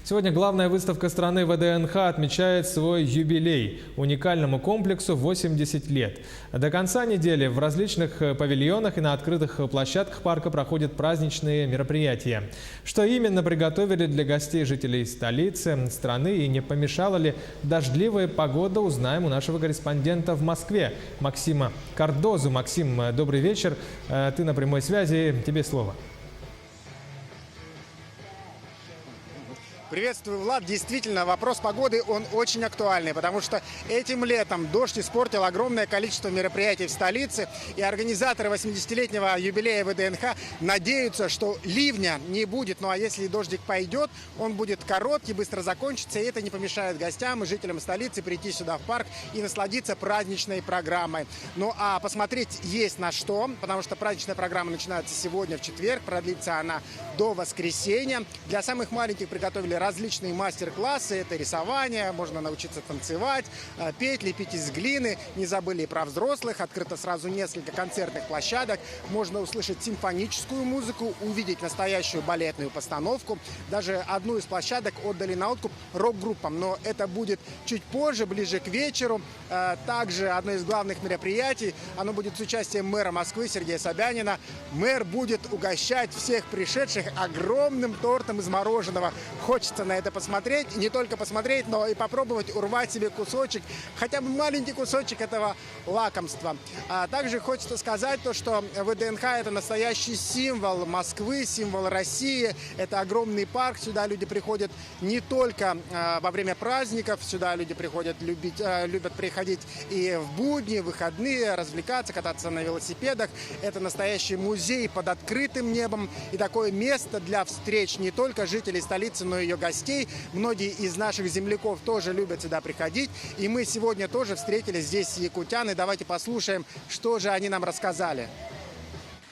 Сегодня главная выставка страны ВДНХ отмечает свой юбилей. Уникальному комплексу 80 лет. До конца недели в различных павильонах и на открытых площадках парка проходят праздничные мероприятия. Что именно приготовили для гостей жителей столицы страны и не помешала ли дождливая погода, узнаем у нашего корреспондента в Москве Максима Кардозу. Максим, добрый вечер. Ты на прямой связи. Тебе слово. Приветствую, Влад. Действительно, вопрос погоды, он очень актуальный, потому что этим летом дождь испортил огромное количество мероприятий в столице, и организаторы 80-летнего юбилея ВДНХ надеются, что ливня не будет. Ну а если дождик пойдет, он будет короткий, быстро закончится, и это не помешает гостям и жителям столицы прийти сюда в парк и насладиться праздничной программой. Ну а посмотреть есть на что, потому что праздничная программа начинается сегодня в четверг, продлится она до воскресенья. Для самых маленьких приготовили различные мастер-классы. Это рисование, можно научиться танцевать, петь, лепить из глины. Не забыли и про взрослых. Открыто сразу несколько концертных площадок. Можно услышать симфоническую музыку, увидеть настоящую балетную постановку. Даже одну из площадок отдали на откуп рок-группам. Но это будет чуть позже, ближе к вечеру. Также одно из главных мероприятий, оно будет с участием мэра Москвы Сергея Собянина. Мэр будет угощать всех пришедших огромным тортом из мороженого. Хочется на это посмотреть, и не только посмотреть, но и попробовать урвать себе кусочек, хотя бы маленький кусочек этого лакомства. А также хочется сказать то, что ВДНХ – это настоящий символ Москвы, символ России. Это огромный парк, сюда люди приходят не только во время праздников, сюда люди приходят любят приходить и в будни, в выходные, развлекаться, кататься на велосипедах. Это настоящий музей под открытым небом и такое место для встреч не только жителей столицы, но и ее гостей. Многие из наших земляков тоже любят сюда приходить. И мы сегодня тоже встретили здесь якутян. И давайте послушаем, что же они нам рассказали.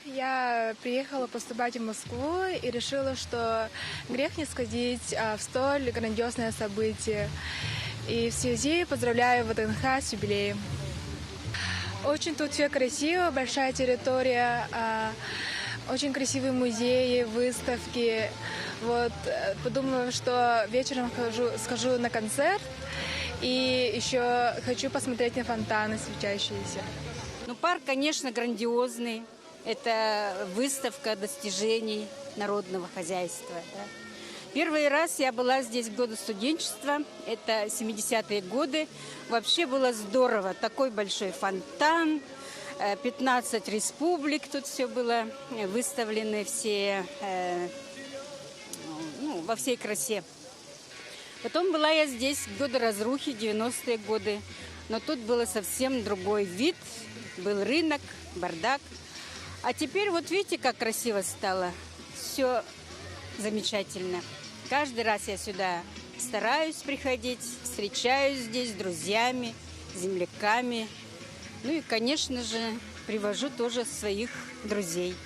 Я приехала поступать в Москву и решила, что грех не сходить в столь грандиозное событие. И в связи поздравляю ВДНХ с юбилеем. Очень тут все красиво, большая территория, очень красивые музеи, выставки. Вот, подумала, что вечером схожу на концерт и еще хочу посмотреть на фонтаны светящиеся. Ну, парк, конечно, грандиозный. Это выставка достижений народного хозяйства. Да. Первый раз я была здесь в годы студенчества, это 70-е годы. Вообще было здорово. Такой большой фонтан, 15 республик тут все было выставлены, все, во всей красе. Потом была я здесь в годы разрухи, 90-е годы. Но тут было совсем другой вид, был рынок, бардак. А теперь вот видите, как красиво стало. Все замечательно. Каждый раз я сюда стараюсь приходить, встречаюсь здесь с друзьями, земляками. Ну и, конечно же, привожу тоже своих друзей.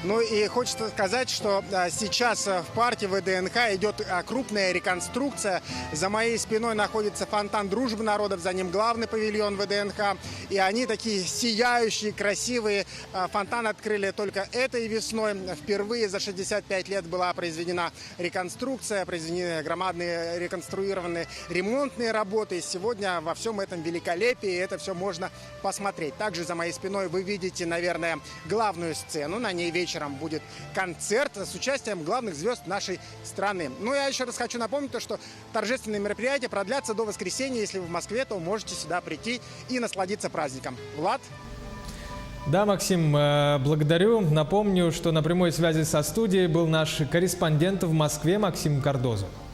Ну и хочется сказать, что сейчас в парке ВДНХ идет крупная реконструкция. За моей спиной находится фонтан Дружбы народов, за ним главный павильон ВДНХ. И они такие сияющие, красивые. Фонтан открыли только этой весной. Впервые за 65 лет была произведена реконструкция, произведены громадные реконструированные ремонтные работы. Сегодня во всем этом великолепии это все можно посмотреть. Также за моей спиной вы видите, наверное, главную сцену. На ней вечером будет концерт с участием главных звезд нашей страны. Ну, я еще раз хочу напомнить, что торжественные мероприятия продлятся до воскресенья. Если вы в Москве, то можете сюда прийти и насладиться праздником. Влад? Да, Максим, благодарю. Напомню, что на прямой связи со студией был наш корреспондент в Москве Максим Кардозу.